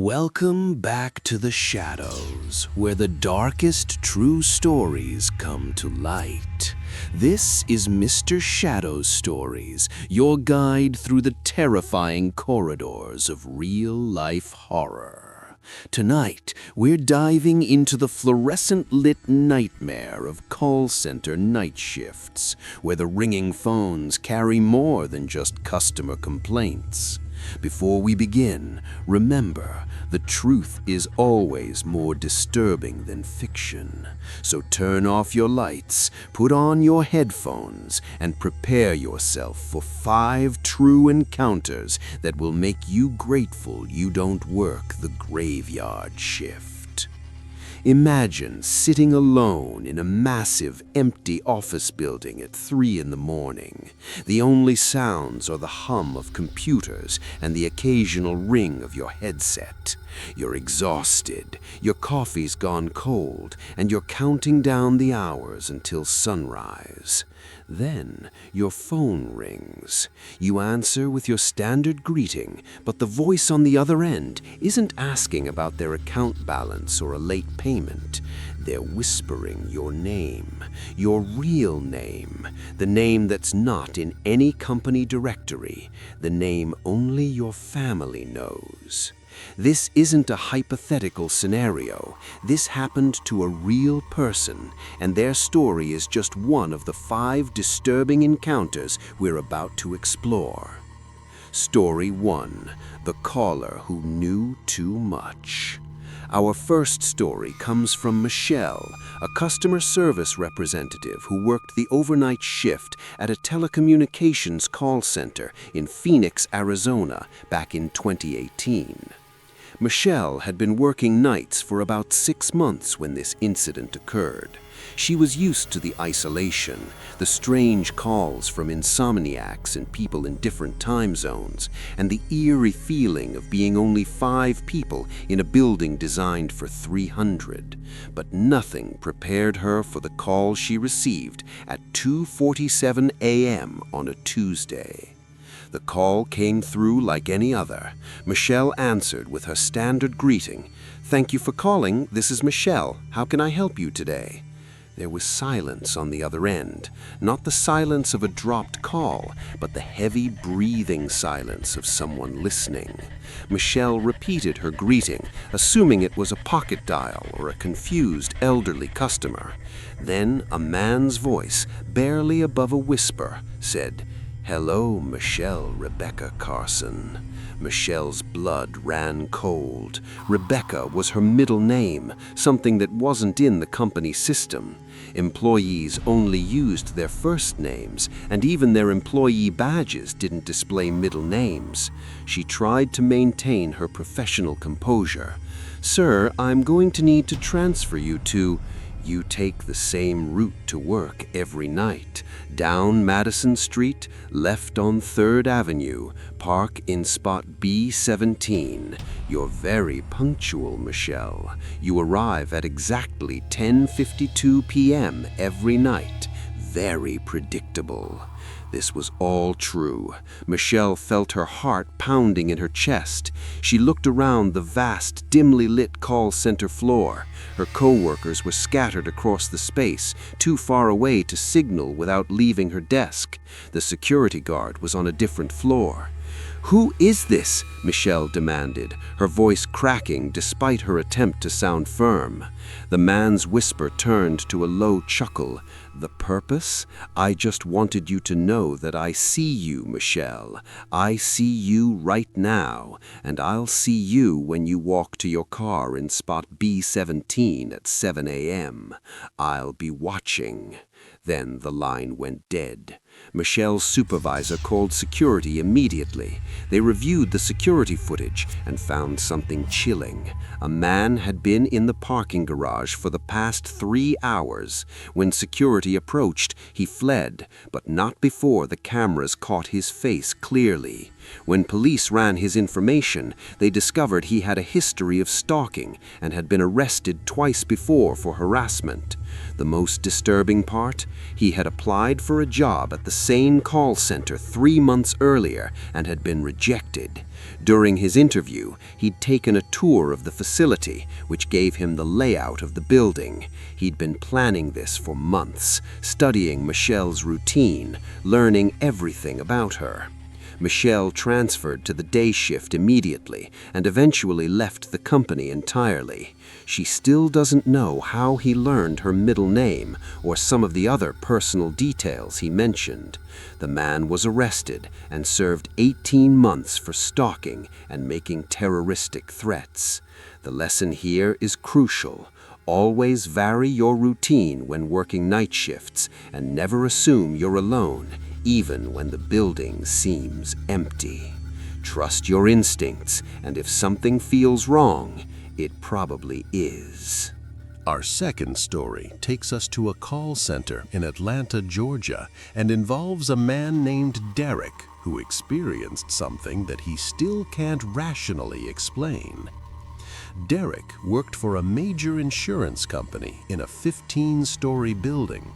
Welcome back to the shadows, where the darkest true stories come to light. This is Mr. Shadow's Stories, your guide through the terrifying corridors of real-life horror. Tonight, we're diving into the fluorescent-lit nightmare of call center night shifts, where the ringing phones carry more than just customer complaints. Before we begin, remember, the truth is always more disturbing than fiction. So turn off your lights, put on your headphones, and prepare yourself for 5 true encounters that will make you grateful you don't work the graveyard shift. Imagine sitting alone in a massive, empty office building at 3 in the morning. The only sounds are the hum of computers and the occasional ring of your headset. You're exhausted, your coffee's gone cold, and you're counting down the hours until sunrise. Then your phone rings. You answer with your standard greeting, but the voice on the other end isn't asking about their account balance or a late payment. They're whispering your name, your real name, the name that's not in any company directory, the name only your family knows. This isn't a hypothetical scenario. This happened to a real person, and their story is just one of the 5 disturbing encounters we're about to explore. Story 1: The Caller Who Knew Too Much. Our first story comes from Michelle, a customer service representative who worked the overnight shift at a telecommunications call center in Phoenix, Arizona, back in 2018. Michelle had been working nights for about 6 months when this incident occurred. She was used to the isolation, the strange calls from insomniacs and people in different time zones, and the eerie feeling of being only 5 people in a building designed for 300. But nothing prepared her for the call she received at 2:47 a.m. on a Tuesday. The call came through like any other. Michelle answered with her standard greeting. "Thank you for calling. This is Michelle. How can I help you today?" There was silence on the other end. Not the silence of a dropped call, but the heavy breathing silence of someone listening. Michelle repeated her greeting, assuming it was a pocket dial or a confused elderly customer. Then a man's voice, barely above a whisper, said, "Hello, Michelle Rebecca Carson." Michelle's blood ran cold. Rebecca was her middle name, something that wasn't in the company system. Employees only used their first names, and even their employee badges didn't display middle names. She tried to maintain her professional composure. "Sir, I'm going to need to transfer you to..." "You take the same route to work every night. Down Madison Street, left on 3rd Avenue, park in spot B17. You're very punctual, Michelle. You arrive at exactly 10:52 p.m. every night. Very predictable." This was all true. Michelle felt her heart pounding in her chest. She looked around the vast, dimly lit call center floor. Her co-workers were scattered across the space, too far away to signal without leaving her desk. The security guard was on a different floor. "Who is this?" Michelle demanded, her voice cracking despite her attempt to sound firm. The man's whisper turned to a low chuckle. "The purpose? I just wanted you to know that I see you, Michelle. I see you right now, and I'll see you when you walk to your car in spot B17 at 7 a.m. I'll be watching." Then the line went dead. Michelle's supervisor called security immediately. They reviewed the security footage and found something chilling. A man had been in the parking garage for the past 3 hours. When security approached, he fled, but not before the cameras caught his face clearly. When police ran his information, they discovered he had a history of stalking and had been arrested twice before for harassment. The most disturbing part? He had applied for a job at the same call center 3 months earlier and had been rejected. During his interview, he'd taken a tour of the facility, which gave him the layout of the building. He'd been planning this for months, studying Michelle's routine, learning everything about her. Michelle transferred to the day shift immediately and eventually left the company entirely. She still doesn't know how he learned her middle name or some of the other personal details he mentioned. The man was arrested and served 18 months for stalking and making terroristic threats. The lesson here is crucial. Always vary your routine when working night shifts and never assume you're alone, even when the building seems empty. Trust your instincts, and if something feels wrong, it probably is. Our second story takes us to a call center in Atlanta, Georgia, and involves a man named Derek who experienced something that he still can't rationally explain. Derek worked for a major insurance company in a 15-story building.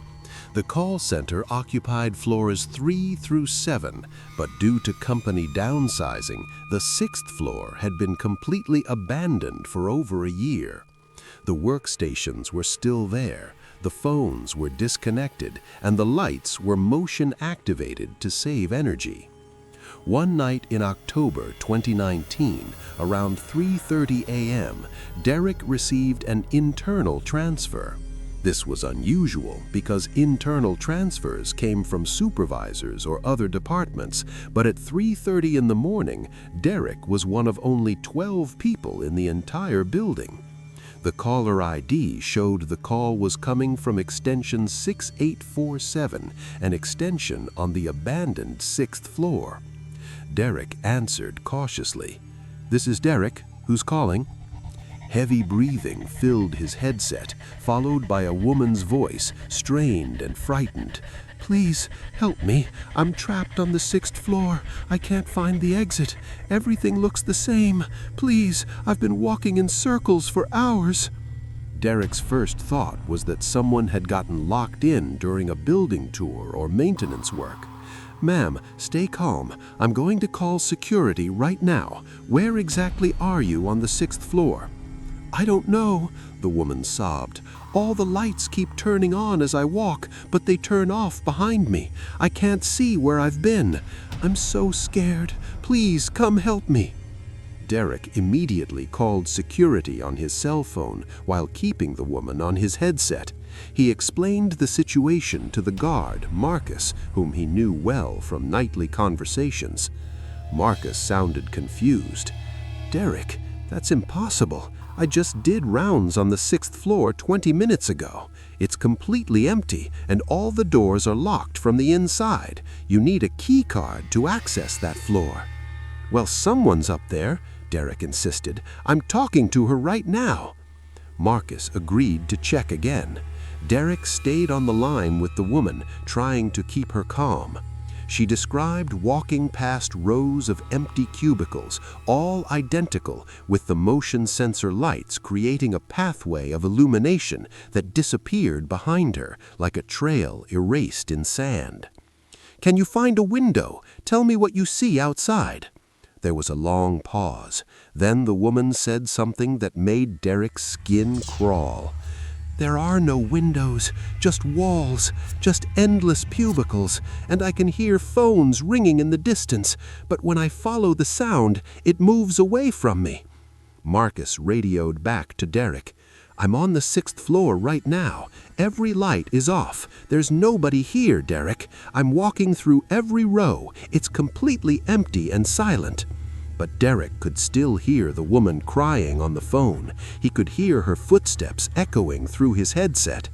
The call center occupied floors 3 through 7, but due to company downsizing, the 6th floor had been completely abandoned for over a year. The workstations were still there, the phones were disconnected, and the lights were motion-activated to save energy. One night in October 2019, around 3:30 a.m., Derek received an internal transfer. This was unusual because internal transfers came from supervisors or other departments, but at 3:30 in the morning, Derek was one of only 12 people in the entire building. The caller ID showed the call was coming from extension 6847, an extension on the abandoned 6th floor. Derek answered cautiously. "This is Derek. Who's calling?" Heavy breathing filled his headset, followed by a woman's voice, strained and frightened. "Please, help me. I'm trapped on the 6th floor. I can't find the exit. Everything looks the same. Please, I've been walking in circles for hours." Derek's first thought was that someone had gotten locked in during a building tour or maintenance work. "Ma'am, stay calm. I'm going to call security right now. Where exactly are you on the 6th floor?" "I don't know," the woman sobbed. "All the lights keep turning on as I walk, but they turn off behind me. I can't see where I've been. I'm so scared. Please come help me." Derek immediately called security on his cell phone while keeping the woman on his headset. He explained the situation to the guard, Marcus, whom he knew well from nightly conversations. Marcus sounded confused. "Derek, that's impossible. I just did rounds on the 6th floor 20 minutes ago. It's completely empty, and all the doors are locked from the inside. You need a key card to access that floor." "Well, someone's up there," Derek insisted. "I'm talking to her right now." Marcus agreed to check again. Derek stayed on the line with the woman, trying to keep her calm. She described walking past rows of empty cubicles, all identical, with the motion sensor lights creating a pathway of illumination that disappeared behind her, like a trail erased in sand. "Can you find a window? Tell me what you see outside." There was a long pause. Then the woman said something that made Derek's skin crawl. "There are no windows, just walls, just endless cubicles, and I can hear phones ringing in the distance, but when I follow the sound, it moves away from me." Marcus radioed back to Derek. "I'm on the 6th floor right now. Every light is off. There's nobody here, Derek. I'm walking through every row. It's completely empty and silent." But Derek could still hear the woman crying on the phone. He could hear her footsteps echoing through his headset.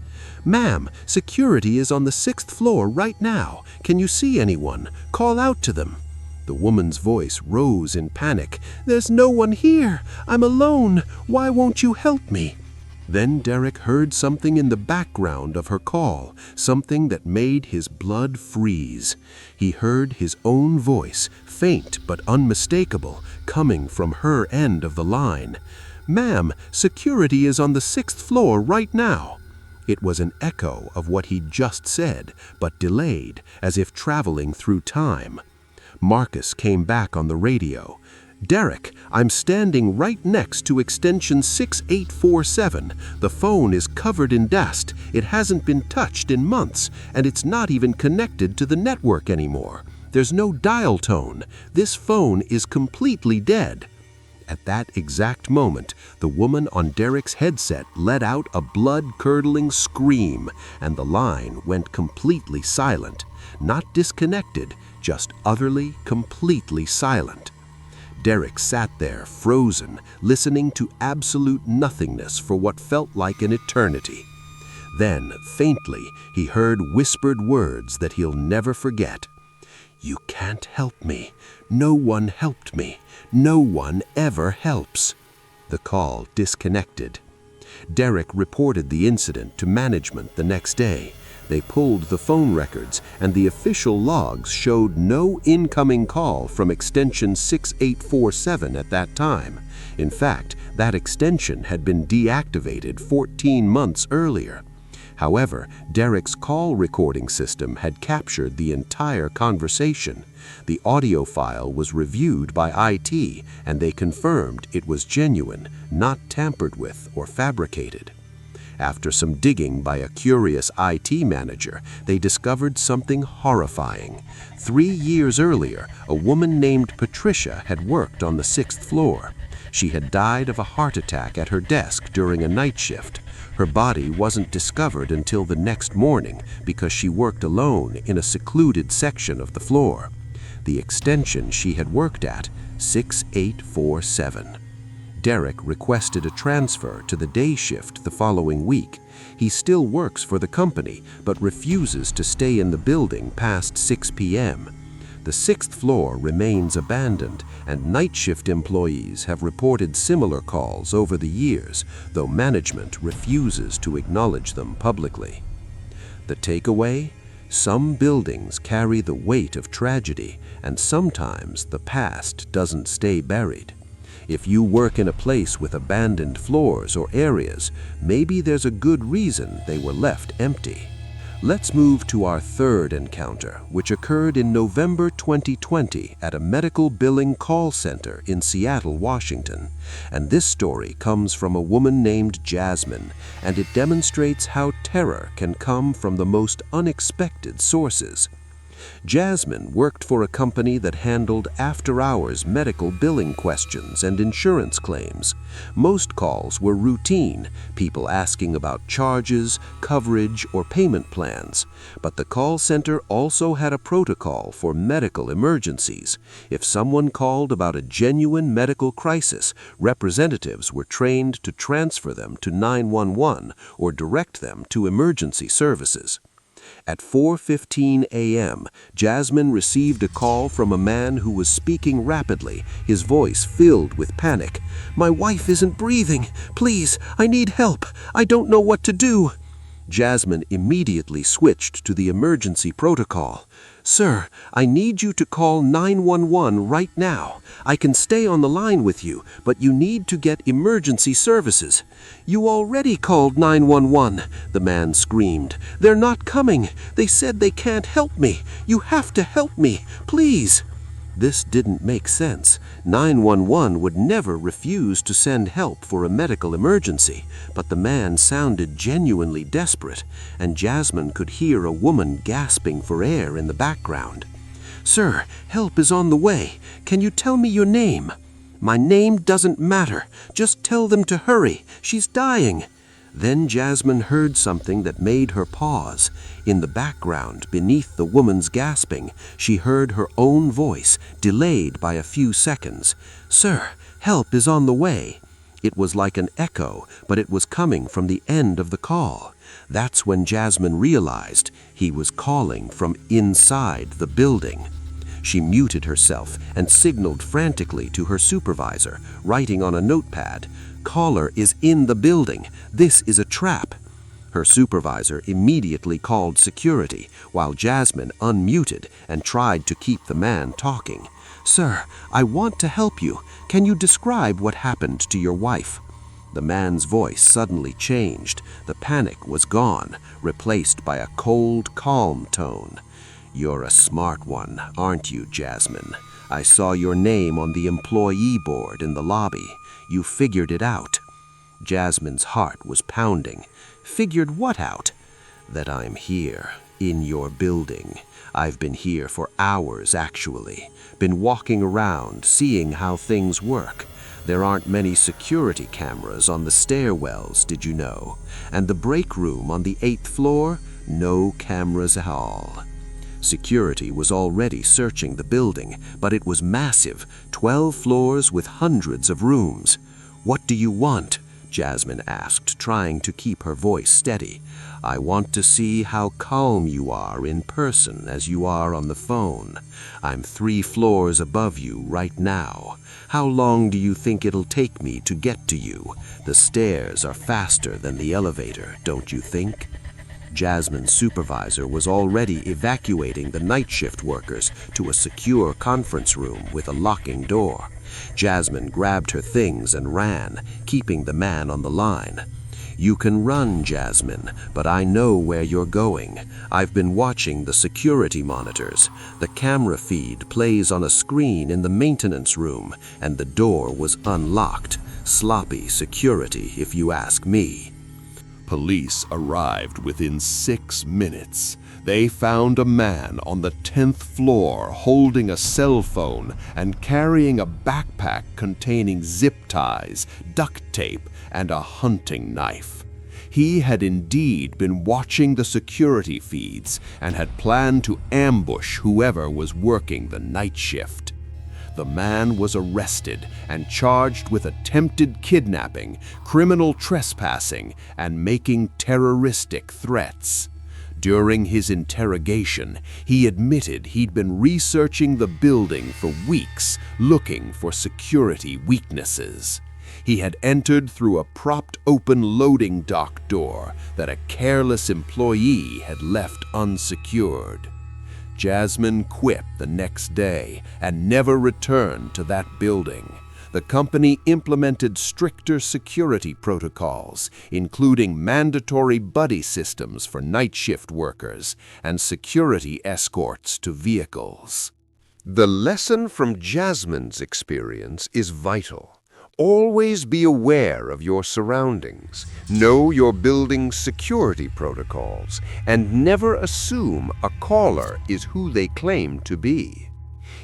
"Ma'am, security is on the 6th floor right now. Can you see anyone? Call out to them." The woman's voice rose in panic. "There's no one here. I'm alone. Why won't you help me?" Then Derek heard something in the background of her call, something that made his blood freeze. He heard his own voice, faint but unmistakable, coming from her end of the line. "Ma'am, security is on the 6th floor right now." It was an echo of what he'd just said, but delayed, as if traveling through time. Marcus came back on the radio. "Derek, I'm standing right next to extension 6847. The phone is covered in dust. It hasn't been touched in months, and it's not even connected to the network anymore. There's no dial tone. This phone is completely dead." At that exact moment, the woman on Derek's headset let out a blood-curdling scream, and the line went completely silent. Not disconnected, just utterly, completely silent. Derek sat there, frozen, listening to absolute nothingness for what felt like an eternity. Then, faintly, he heard whispered words that he'll never forget. "You can't help me. No one helped me. No one ever helps." The call disconnected. Derek reported the incident to management the next day. They pulled the phone records, and the official logs showed no incoming call from extension 6847 at that time. In fact, that extension had been deactivated 14 months earlier. However, Derek's call recording system had captured the entire conversation. The audio file was reviewed by IT, and they confirmed it was genuine, not tampered with or fabricated. After some digging by a curious IT manager, they discovered something horrifying. 3 years earlier, a woman named Patricia had worked on the 6th floor. She had died of a heart attack at her desk during a night shift. Her body wasn't discovered until the next morning because she worked alone in a secluded section of the floor. The extension she had worked at, 6847. Derek requested a transfer to the day shift the following week. He still works for the company, but refuses to stay in the building past 6 p.m. The 6th floor remains abandoned, and night shift employees have reported similar calls over the years, though management refuses to acknowledge them publicly. The takeaway? Some buildings carry the weight of tragedy, and sometimes the past doesn't stay buried. If you work in a place with abandoned floors or areas, maybe there's a good reason they were left empty. Let's move to our third encounter, which occurred in November 2020 at a medical billing call center in Seattle, Washington. And this story comes from a woman named Jasmine, and it demonstrates how terror can come from the most unexpected sources. Jasmine worked for a company that handled after-hours medical billing questions and insurance claims. Most calls were routine, people asking about charges, coverage, or payment plans. But the call center also had a protocol for medical emergencies. If someone called about a genuine medical crisis, representatives were trained to transfer them to 911 or direct them to emergency services. At 4:15 a.m., Jasmine received a call from a man who was speaking rapidly, his voice filled with panic. "My wife isn't breathing. Please, I need help. I don't know what to do." Jasmine immediately switched to the emergency protocol. "Sir, I need you to call 911 right now. I can stay on the line with you, but you need to get emergency services." "You already called 911, the man screamed. "They're not coming. They said they can't help me. You have to help me, please." This didn't make sense. 911 would never refuse to send help for a medical emergency, but the man sounded genuinely desperate, and Jasmine could hear a woman gasping for air in the background. "Sir, help is on the way. Can you tell me your name?" "My name doesn't matter. Just tell them to hurry. She's dying." Then Jasmine heard something that made her pause. In the background, beneath the woman's gasping, she heard her own voice, delayed by a few seconds. "Sir, help is on the way." It was like an echo, but it was coming from the end of the call. That's when Jasmine realized he was calling from inside the building. She muted herself and signaled frantically to her supervisor, writing on a notepad, "Caller is in the building. This is a trap." Her supervisor immediately called security, while Jasmine unmuted and tried to keep the man talking. "Sir, I want to help you. Can you describe what happened to your wife?" The man's voice suddenly changed. The panic was gone, replaced by a cold, calm tone. "You're a smart one, aren't you, Jasmine? I saw your name on the employee board in the lobby. You figured it out." Jasmine's heart was pounding. "Figured what out?" "That I'm here, in your building. I've been here for hours, actually. Been walking around, seeing how things work. There aren't many security cameras on the stairwells, did you know? And the break room on the 8th floor? No cameras at all." Security was already searching the building, but it was massive, 12 floors with hundreds of rooms. "What do you want?" Jasmine asked, trying to keep her voice steady. "I want to see how calm you are in person as you are on the phone. I'm 3 floors above you right now. How long do you think it'll take me to get to you? The stairs are faster than the elevator, don't you think?" Jasmine's supervisor was already evacuating the night shift workers to a secure conference room with a locking door. Jasmine grabbed her things and ran, keeping the man on the line. "You can run, Jasmine, but I know where you're going. I've been watching the security monitors. The camera feed plays on a screen in the maintenance room, and the door was unlocked. Sloppy security, if you ask me." Police arrived within 6 minutes. They found a man on the 10th floor holding a cell phone and carrying a backpack containing zip ties, duct tape, and a hunting knife. He had indeed been watching the security feeds and had planned to ambush whoever was working the night shift. The man was arrested and charged with attempted kidnapping, criminal trespassing, and making terroristic threats. During his interrogation, he admitted he'd been researching the building for weeks, looking for security weaknesses. He had entered through a propped-open loading dock door that a careless employee had left unsecured. Jasmine quit the next day and never returned to that building. The company implemented stricter security protocols, including mandatory buddy systems for night shift workers and security escorts to vehicles. The lesson from Jasmine's experience is vital. Always be aware of your surroundings, know your building's security protocols, and never assume a caller is who they claim to be.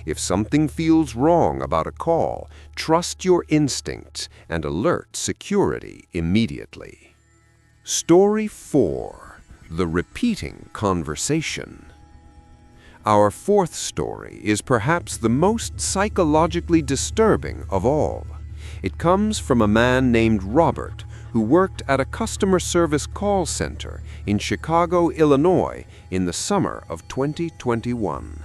If something feels wrong about a call, trust your instincts and alert security immediately. Story 4: The Repeating Conversation. Our fourth story is perhaps the most psychologically disturbing of all. It comes from a man named Robert, who worked at a customer service call center in Chicago, Illinois, in the summer of 2021.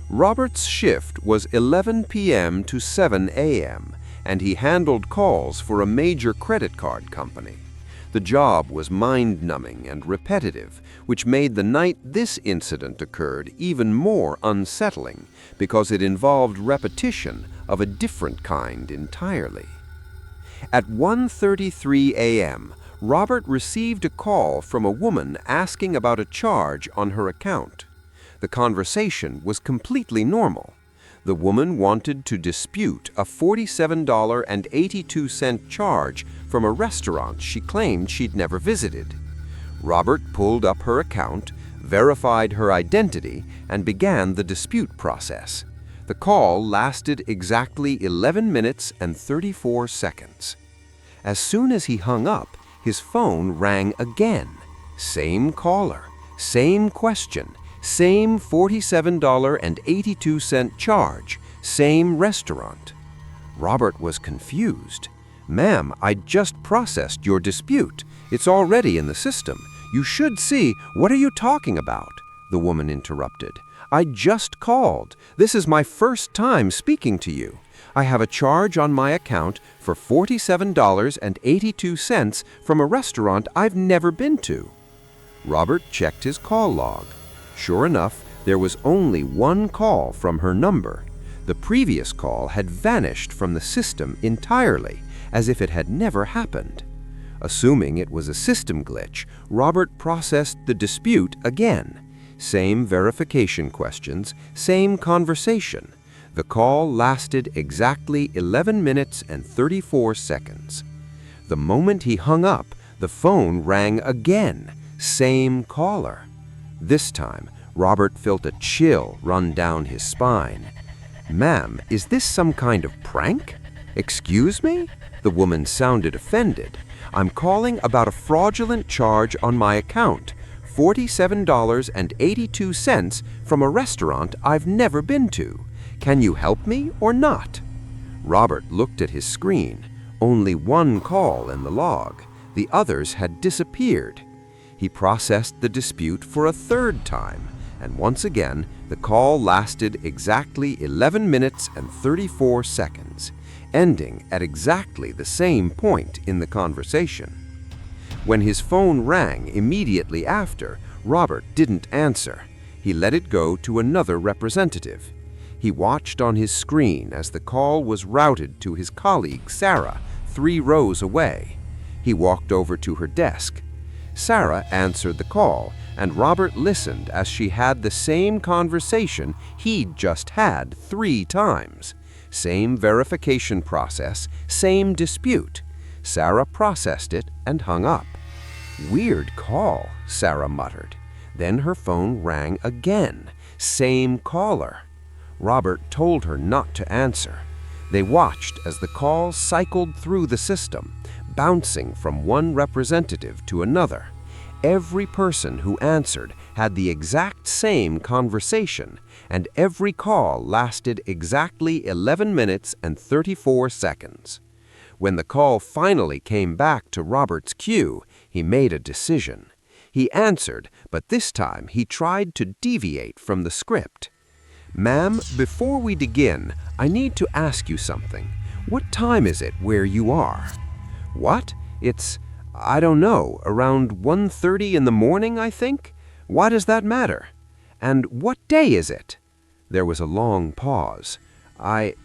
Robert's shift was 11 p.m. to 7 a.m., and he handled calls for a major credit card company. The job was mind-numbing and repetitive, which made the night this incident occurred even more unsettling because it involved repetition of a different kind entirely. At 1:33 a.m., Robert received a call from a woman asking about a charge on her account. The conversation was completely normal. The woman wanted to dispute a $47.82 charge from a restaurant she claimed she'd never visited. Robert pulled up her account, verified her identity, and began the dispute process. The call lasted exactly 11 minutes and 34 seconds. As soon as he hung up, his phone rang again. Same caller, same question, same $47.82 charge, same restaurant. Robert was confused. "Ma'am, I just processed your dispute. It's already in the system. You should see. What are you talking about?" The woman interrupted. I just called. This is my first time speaking to you. I have a charge on my account for $47.82 from a restaurant I've never been to." Robert checked his call log. Sure enough, there was only one call from her number. The previous call had vanished from the system entirely, as if it had never happened. Assuming it was a system glitch, Robert processed the dispute again. Same verification questions, same conversation. The call lasted exactly 11 minutes and 34 seconds. The moment he hung up, the phone rang again. Same caller. This time, Robert felt a chill run down his spine. "Ma'am, is this some kind of prank?" "Excuse me?" The woman sounded offended. "I'm calling about a fraudulent charge on my account. $47.82 from a restaurant I've never been to. Can you help me or not?" Robert looked at his screen. Only one call in the log. The others had disappeared. He processed the dispute for a third time, and once again, the call lasted exactly 11 minutes and 34 seconds, ending at exactly the same point in the conversation. When his phone rang immediately after, Robert didn't answer. He let it go to another representative. He watched on his screen as the call was routed to his colleague, Sarah, 3 rows away. He walked over to her desk. Sarah answered the call, and Robert listened as she had the same conversation he'd just had 3 times. Same verification process, same dispute. Sarah processed it and hung up. "Weird call," Sarah muttered. Then her phone rang again. Same caller. Robert told her not to answer. They watched as the call cycled through the system, bouncing from one representative to another. Every person who answered had the exact same conversation, and every call lasted exactly 11 minutes and 34 seconds. When the call finally came back to Robert's queue, he made a decision. He answered, but this time he tried to deviate from the script. "Ma'am, before we begin, I need to ask you something. What time is it where you are?" "What? I don't know, around 1:30 in the morning, I think. Why does that matter? And what day is it?" There was a long pause. I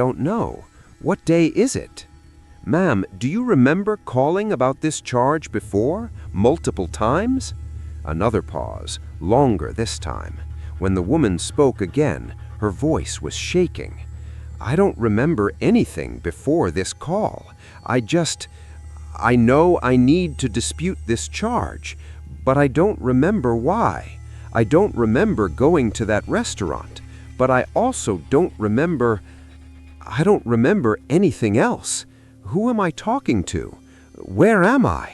don't know. What day is it?" "Ma'am, do you remember calling about this charge before, multiple times?" Another pause, longer this time. When the woman spoke again, her voice was shaking. "I don't remember anything before this call. I know I need to dispute this charge, but I don't remember why. I don't remember going to that restaurant, but I also don't remember anything else. Who am I talking to? Where am I?"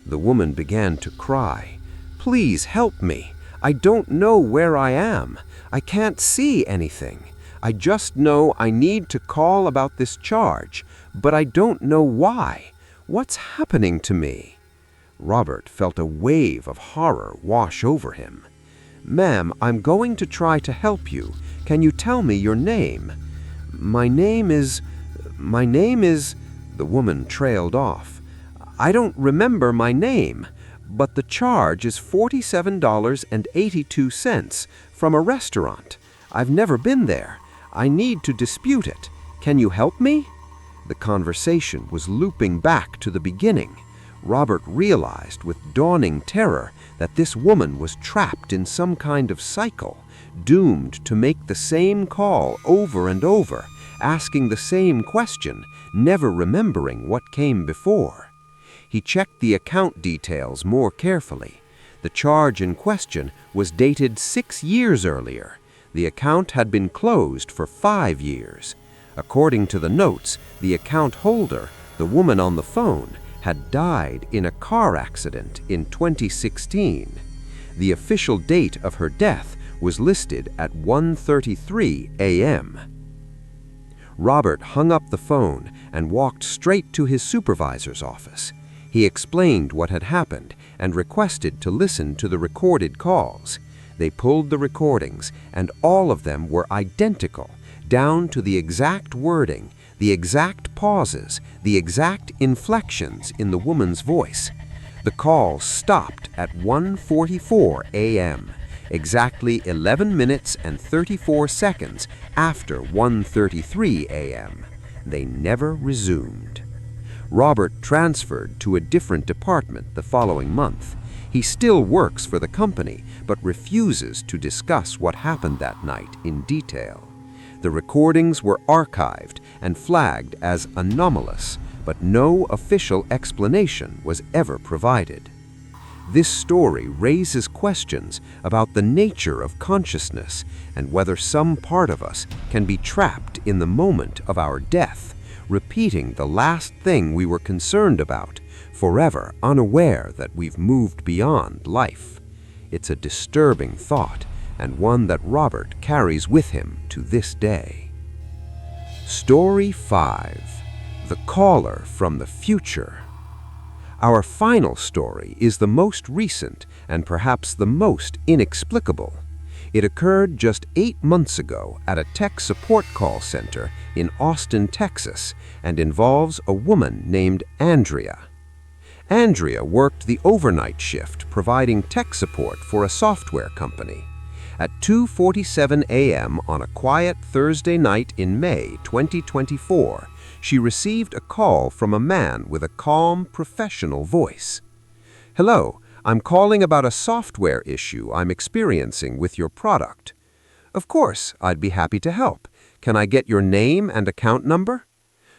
The woman began to cry. "Please help me. I don't know where I am. I can't see anything. I just know I need to call about this charge, but I don't know why. What's happening to me?" Robert felt a wave of horror wash over him. "Ma'am, I'm going to try to help you. Can you tell me your name?" My name is... The woman trailed off. "I don't remember my name, but the charge is $47.82 from a restaurant. I've never been there. I need to dispute it. Can you help me?" The conversation was looping back to the beginning. Robert realized with dawning terror that this woman was trapped in some kind of cycle, doomed to make the same call over and over, asking the same question, never remembering what came before. He checked the account details more carefully. The charge in question was dated 6 years earlier. The account had been closed for 5 years. According to the notes, the account holder, the woman on the phone, had died in a car accident in 2016. The official date of her death was listed at 1:33 a.m. Robert hung up the phone and walked straight to his supervisor's office. He explained what had happened and requested to listen to the recorded calls. They pulled the recordings, and all of them were identical, down to the exact wording, the exact pauses, the exact inflections in the woman's voice. The call stopped at 1:44 a.m., exactly 11 minutes and 34 seconds after 1:33 a.m. They never resumed. Robert transferred to a different department the following month. He still works for the company, but refuses to discuss what happened that night in detail. The recordings were archived and flagged as anomalous, but no official explanation was ever provided. This story raises questions about the nature of consciousness and whether some part of us can be trapped in the moment of our death, repeating the last thing we were concerned about, forever unaware that we've moved beyond life. It's a disturbing thought, and one that Robert carries with him to this day. Story 5. The Caller from the Future. Our final story is the most recent and perhaps the most inexplicable. It occurred just 8 months ago at a tech support call center in Austin, Texas, and involves a woman named Andrea. Andrea worked the overnight shift providing tech support for a software company. At 2:47 a.m. on a quiet Thursday night in May 2024, she received a call from a man with a calm, professional voice. "Hello, I'm calling about a software issue I'm experiencing with your product." "Of course, I'd be happy to help. Can I get your name and account number?"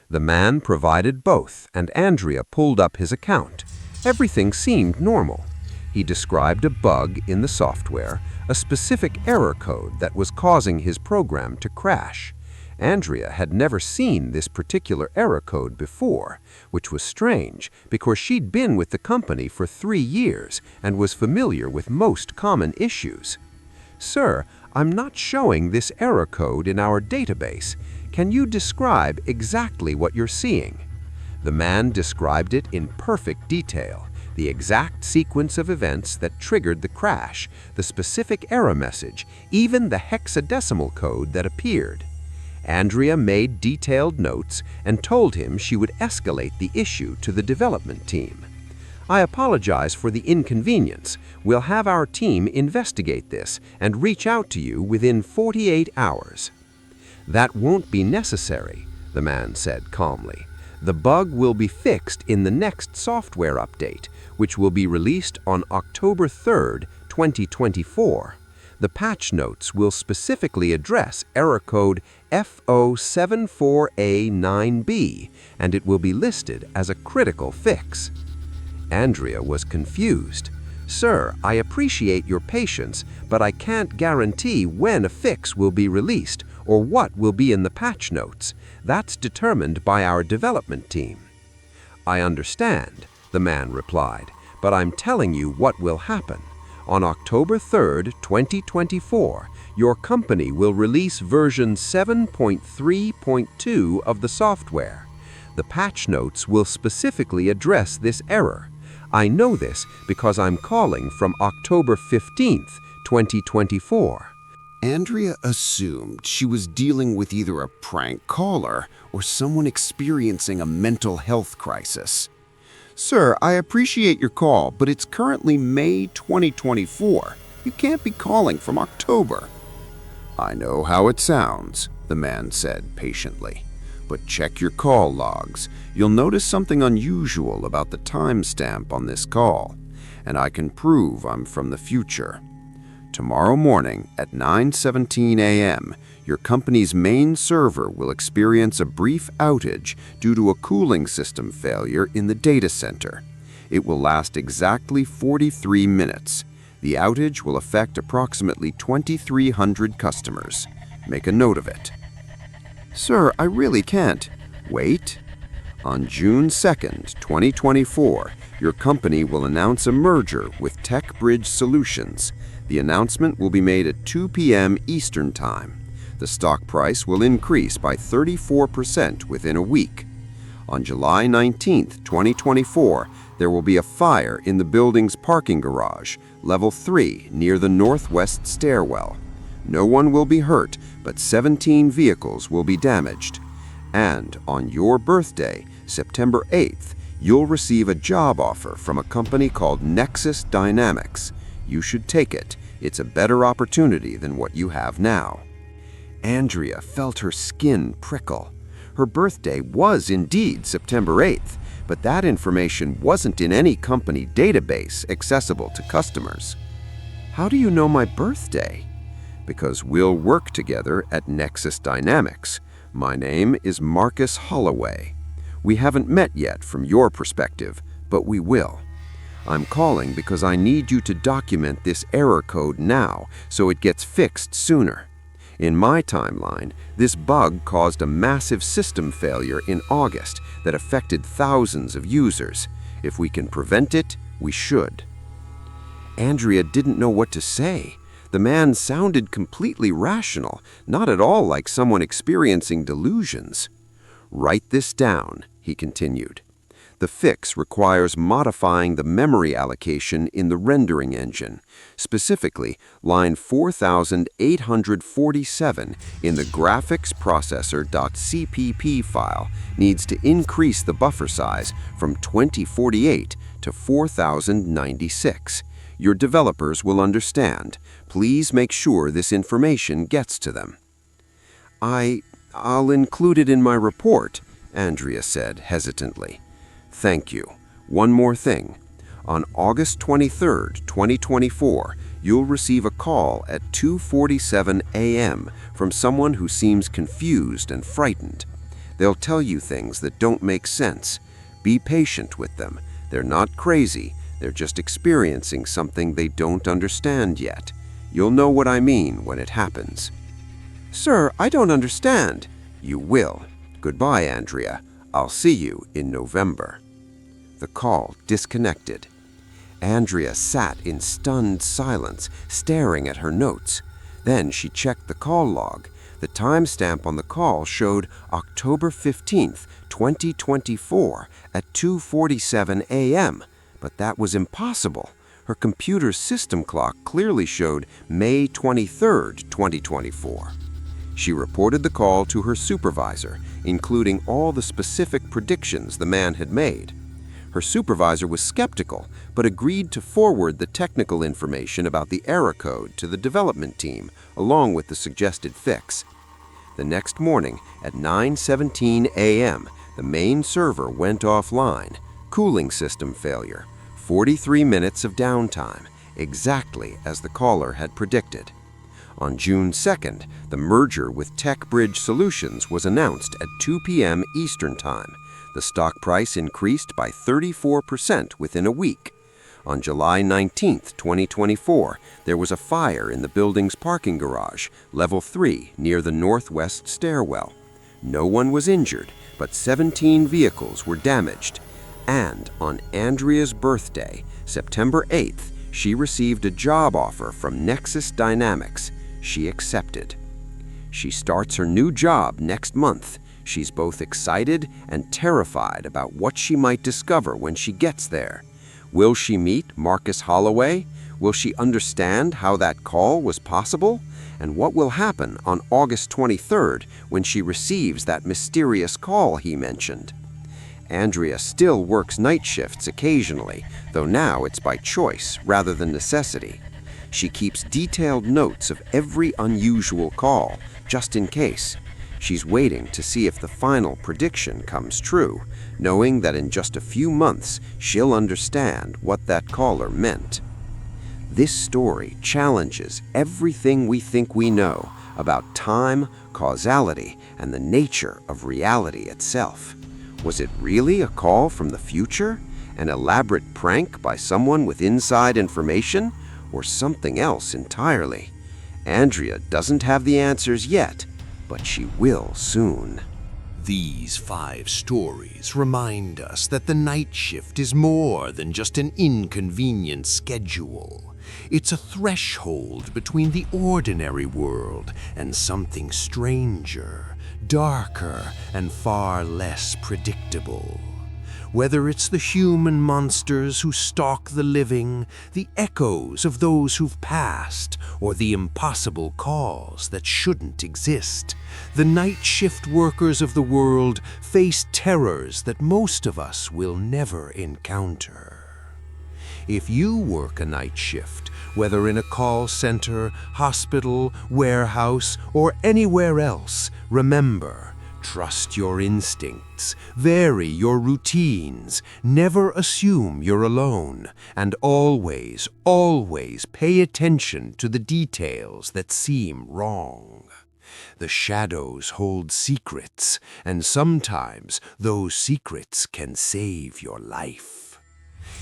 The man provided both, and Andrea pulled up his account. Everything seemed normal. He described a bug in the software, a specific error code that was causing his program to crash. Andrea had never seen this particular error code before, which was strange because she'd been with the company for 3 years and was familiar with most common issues. "Sir, I'm not showing this error code in our database. Can you describe exactly what you're seeing?" The man described it in perfect detail, the exact sequence of events that triggered the crash, the specific error message, even the hexadecimal code that appeared. Andrea made detailed notes and told him she would escalate the issue to the development team. "I apologize for the inconvenience. We'll have our team investigate this and reach out to you within 48 hours. "That won't be necessary," the man said calmly. "The bug will be fixed in the next software update, which will be released on October 3rd, 2024. The patch notes will specifically address error code F074A9B, and it will be listed as a critical fix." Andrea was confused. "Sir, I appreciate your patience, but I can't guarantee when a fix will be released or what will be in the patch notes. That's determined by our development team." "I understand," the man replied, "but I'm telling you what will happen. On October 3rd, 2024, your company will release version 7.3.2 of the software. The patch notes will specifically address this error. I know this because I'm calling from October 15th, 2024. Andrea assumed she was dealing with either a prank caller or someone experiencing a mental health crisis. "Sir, I appreciate your call, but it's currently May 2024. You can't be calling from October." "I know how it sounds," the man said patiently. "But check your call logs. You'll notice something unusual about the timestamp on this call, and I can prove I'm from the future. Tomorrow morning at 9:17 a.m., your company's main server will experience a brief outage due to a cooling system failure in the data center. It will last exactly 43 minutes. The outage will affect approximately 2,300 customers. Make a note of it." "Sir, I really can't." "Wait. On June 2nd, 2024, your company will announce a merger with TechBridge Solutions. The announcement will be made at 2 p.m. Eastern Time. The stock price will increase by 34% within a week. On July 19th, 2024, There will be a fire in the building's parking garage, level 3, near the northwest stairwell. No one will be hurt, but 17 vehicles will be damaged. And on your birthday, September 8th, you'll receive a job offer from a company called Nexus Dynamics. You should take it. It's a better opportunity than what you have now." Andrea felt her skin prickle. Her birthday was indeed September 8th, but that information wasn't in any company database accessible to customers. "How do you know my birthday?" "Because we'll work together at Nexus Dynamics. My name is Marcus Holloway. We haven't met yet from your perspective, but we will. I'm calling because I need you to document this error code now so it gets fixed sooner. In my timeline, this bug caused a massive system failure in August that affected thousands of users. If we can prevent it, we should." Andrea didn't know what to say. The man sounded completely rational, not at all like someone experiencing delusions. "Write this down," he continued. "The fix requires modifying the memory allocation in the rendering engine. Specifically, line 4847 in the graphics processor.cpp file needs to increase the buffer size from 2048 to 4096. Your developers will understand. Please make sure this information gets to them." I'll include it in my report," Andrea said hesitantly. "Thank you. One more thing. On August 23rd, 2024, you'll receive a call at 2:47 a.m. from someone who seems confused and frightened. They'll tell you things that don't make sense. Be patient with them. They're not crazy. They're just experiencing something they don't understand yet. You'll know what I mean when it happens." "Sir, I don't understand." "You will. Goodbye, Andrea. I'll see you in November." The call disconnected. Andrea sat in stunned silence, staring at her notes. Then she checked the call log. The timestamp on the call showed October 15th, 2024 at 2:47 a.m., but that was impossible. Her computer's system clock clearly showed May 23rd, 2024. She reported the call to her supervisor, including all the specific predictions the man had made. Her supervisor was skeptical, but agreed to forward the technical information about the error code to the development team, along with the suggested fix. The next morning, at 9:17 a.m., the main server went offline. Cooling system failure. 43 minutes of downtime, exactly as the caller had predicted. On June 2nd, the merger with TechBridge Solutions was announced at 2 p.m. Eastern Time. The stock price increased by 34% within a week. On July 19th, 2024, there was a fire in the building's parking garage, level 3, near the northwest stairwell. No one was injured, but 17 vehicles were damaged. And on Andrea's birthday, September 8th, she received a job offer from Nexus Dynamics. She accepted. She starts her new job next month. She's both excited and terrified about what she might discover when she gets there. Will she meet Marcus Holloway? Will she understand how that call was possible? And what will happen on August 23rd when she receives that mysterious call he mentioned? Andrea still works night shifts occasionally, though now it's by choice rather than necessity. She keeps detailed notes of every unusual call, just in case. She's waiting to see if the final prediction comes true, knowing that in just a few months she'll understand what that caller meant. This story challenges everything we think we know about time, causality, and the nature of reality itself. Was it really a call from the future? An elaborate prank by someone with inside information? Or something else entirely? Andrea doesn't have the answers yet, but she will soon. These 5 stories remind us that the night shift is more than just an inconvenient schedule. It's a threshold between the ordinary world and something stranger, darker, and far less predictable. Whether it's the human monsters who stalk the living, the echoes of those who've passed, or the impossible calls that shouldn't exist, the night shift workers of the world face terrors that most of us will never encounter. If you work a night shift, whether in a call center, hospital, warehouse, or anywhere else, remember, trust your instincts, vary your routines, never assume you're alone, and always, always pay attention to the details that seem wrong. The shadows hold secrets, and sometimes those secrets can save your life.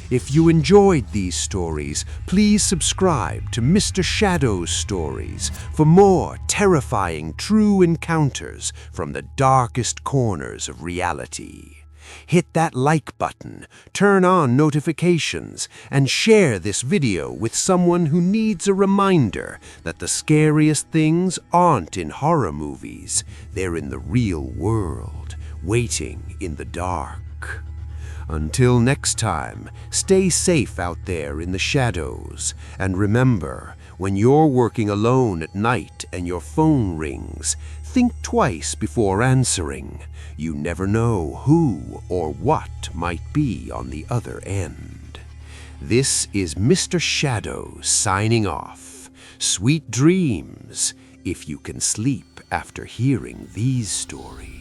If you enjoyed these stories, please subscribe to Mr. Shadow's Stories for more terrifying true encounters from the darkest corners of reality. Hit that like button, turn on notifications, and share this video with someone who needs a reminder that the scariest things aren't in horror movies. They're in the real world, waiting in the dark. Until next time, stay safe out there in the shadows. And remember, when you're working alone at night and your phone rings, think twice before answering. You never know who or what might be on the other end. This is Mr. Shadow signing off. Sweet dreams, if you can sleep after hearing these stories.